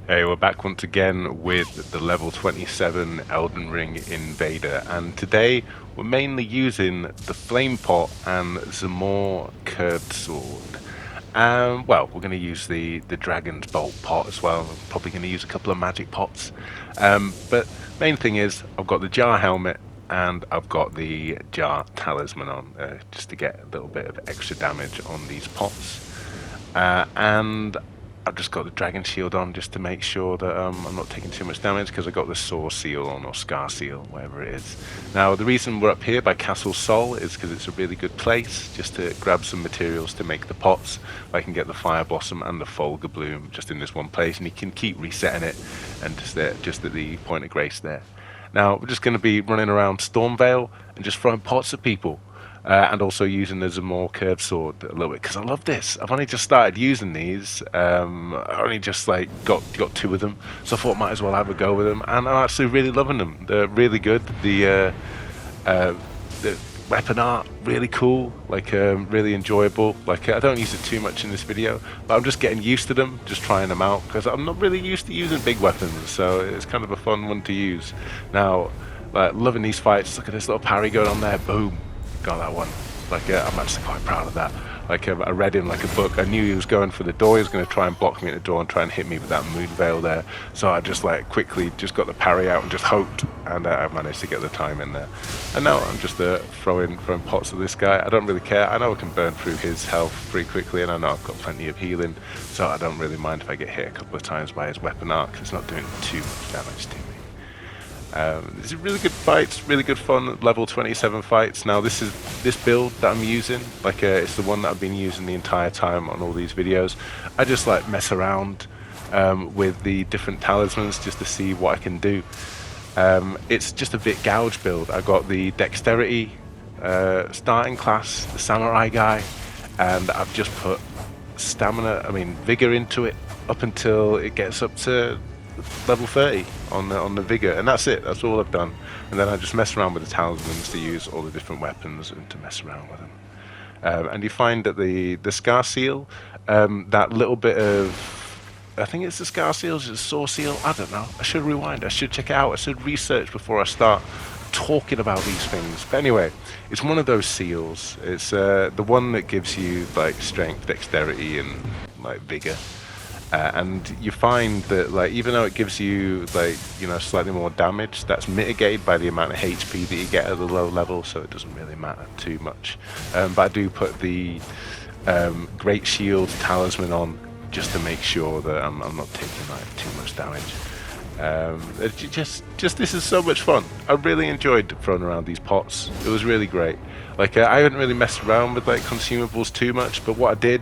Hey, we're back once again with the level 27 Elden Ring Invader, and today we're mainly using the Flame Pot and the more curved sword. Well, we're going to use the Dragon's Bolt pot as well. I'm probably going to use a couple of magic pots. But main thing is, I've got the Jar Helmet and I've got the Jar Talisman on, just to get a little bit of extra damage on these pots. And I've just got the Dragon Shield on just to make sure that I'm not taking too much damage, because I got the Sore Seal on, or Scar Seal, whatever it is. Now, the reason we're up here by Castle Sol is because it's a really good place just to grab some materials to make the pots. I can get the Fire Blossom and the Folga Bloom just in this one place, and you can keep resetting it and just at the point of grace there. Now, we're just going to be running around Stormvale and just throwing pots at people. And also using the more curved sword a little bit, because I love this. I've only just started using these. I only just got two of them, so I thought might as well have a go with them, and I'm actually really loving them. They're really good. The weapon art really cool, really enjoyable. I don't use it too much in this video, but I'm just getting used to them, just trying them out, because I'm not really used to using big weapons, so it's kind of a fun one to use. Now, loving these fights. Look at this little parry going on there. Boom. Got that one. I'm actually quite proud of that. I read him like a book. I knew he was going for the door. He was going to try and block me at the door and try and hit me with that moon veil there. So I just quickly just got the parry out and just hoped, and I managed to get the time in there. And now I'm just throwing pots at this guy. I don't really care. I know I can burn through his health pretty quickly, and I know I've got plenty of healing, so I don't really mind if I get hit a couple of times by his weapon art, because it's not doing too much damage to me. These are really good fights, really good fun level 27 fights. Now this build that I'm using, it's the one that I've been using the entire time on all these videos. I just mess around with the different talismans just to see what I can do. It's just a bit gouge build. I got the dexterity starting class, the samurai guy, and I've just put vigor into it up until it gets up to level 30 on the vigor, and that's it. That's all I've done. And then I just mess around with the talismans to use all the different weapons and to mess around with them. And you find that the Scar Seal, that little bit of, I think it's the Scar Seal, it's the Sore Seal, I don't know. I should rewind, I should check it out, I should research before I start talking about these things. But anyway, it's one of those seals. It's the one that gives you strength, dexterity, and vigor. And you find that even though it gives you slightly more damage, that's mitigated by the amount of HP that you get at the low level, so it doesn't really matter too much. But I do put the Great Shield Talisman on just to make sure that I'm not taking too much damage. This is so much fun. I really enjoyed throwing around these pots. It was really great. I haven't really messed around with consumables too much, but what I did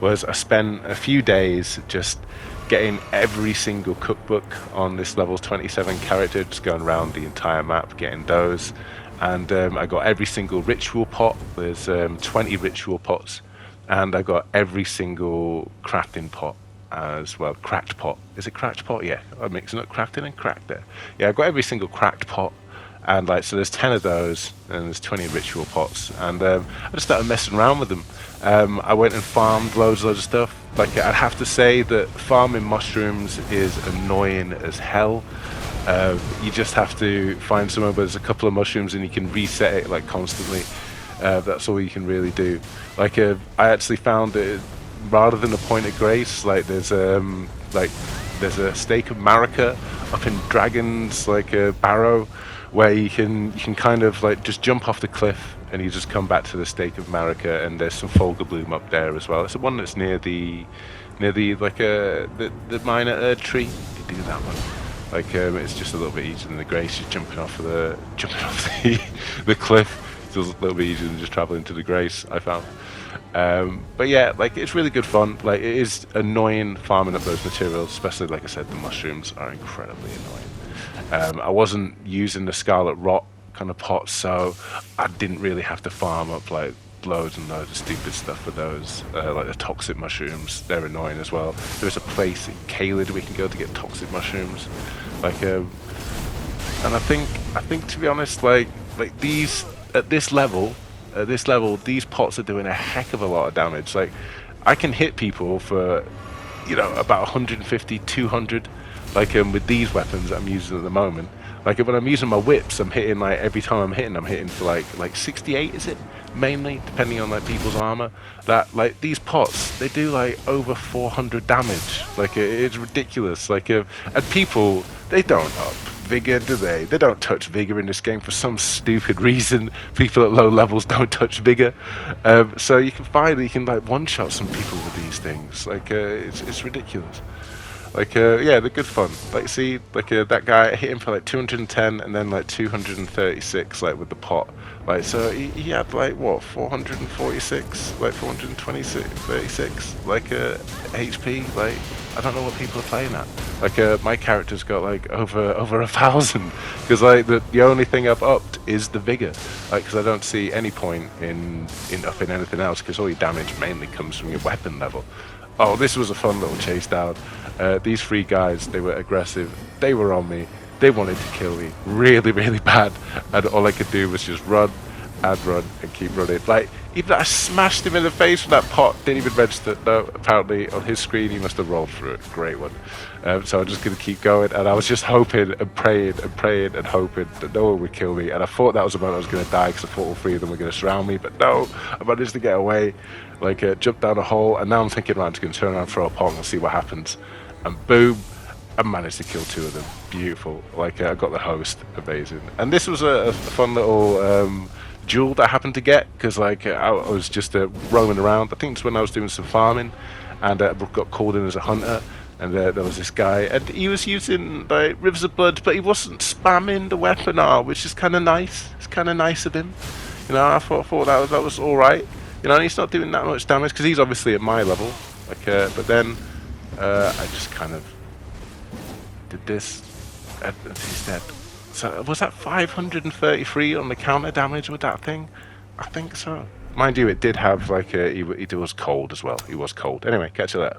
was I spent a few days just getting every single cookbook on this level 27 character, just going around the entire map getting those, and I got every single ritual pot. There's 20 ritual pots, and I got every single crafting pot as well. Cracked pot. Is it cracked pot? Yeah, I'm mixing up crafting and cracked there. Yeah, I got every single cracked pot. And so there's 10 of those, and there's 20 ritual pots, and I just started messing around with them. I went and farmed loads of stuff. I'd have to say that farming mushrooms is annoying as hell. You just have to find somewhere where there's a couple of mushrooms and you can reset it constantly. That's all you can really do. I actually found that rather than a point of grace, there's a stake of Marika up in Dragon's Barrow, where you can kind of just jump off the cliff and you just come back to the stake of Marika, and there's some Folga Bloom up there as well. It's the one that's near the minor Erd tree. You do that one. It's just a little bit easier than the grace. Just jumping off the cliff. It's a little bit easier than just traveling to the grace, I found. But yeah, it's really good fun. It is annoying farming up those materials, especially like I said, the mushrooms are incredibly annoying. I wasn't using the Scarlet Rot kind of pots, so I didn't really have to farm up loads and loads of stupid stuff for those. The toxic mushrooms, they're annoying as well. There's a place in Caelid we can go to get toxic mushrooms. And I think to be honest, these at this level, these pots are doing a heck of a lot of damage. I can hit people for you know, about 150, 200, like with these weapons that I'm using at the moment. Like when I'm using my whips, I'm hitting like every time I'm hitting for like 68, is it? Mainly, depending on like people's armor. That like these pots, they do like over 400 damage. Like it's ridiculous. Like and people, they don't up vigor, do they? They don't touch vigor in this game for some stupid reason. People at low levels don't touch vigor. So you can like one shot some people with these things. Like it's ridiculous. Like yeah, they're good fun. Like see, like that guy, I hit him for like 210 and then like 236, like with the pot. Like so he had like what 446, like 426, 36, like HP. Like I don't know what people are playing at. Like my character's got like over 1,000 because like the only thing I've upped is the vigor. Like because I don't see any point in upping anything else because all your damage mainly comes from your weapon level. Oh, this was a fun little chase down. These three guys, they were aggressive. They were on me. They wanted to kill me really, really bad. And all I could do was just run and run and keep running. Like, even I smashed him in the face with that pot. Didn't even register. No, apparently on his screen he must have rolled through it. Great one. So I'm just going to keep going. And I was just hoping and praying and hoping that no one would kill me. And I thought that was the moment I was going to die because I thought all three of them were going to surround me. But no, I managed to get away. Like, jump down a hole. And now I'm thinking, right, I'm just going to turn around, throw a pong and see what happens. And boom, I managed to kill two of them. Beautiful. Like, I got the host. Amazing. And this was a fun little jewel that I happened to get because like I was just roaming around. I think it's when I was doing some farming and got called in as a hunter, and there was this guy and he was using like Rivers of Blood, but he wasn't spamming the weapon R, which is kind of nice. It's kind of nice of him, you know. I thought that was all right, you know. And he's not doing that much damage because he's obviously at my level. Like but then I just kind of did this and he's dead. So was that 533 on the counter damage with that thing? I think so. Mind you, it did have like he was cold as well. He was cold. Anyway, catch you later.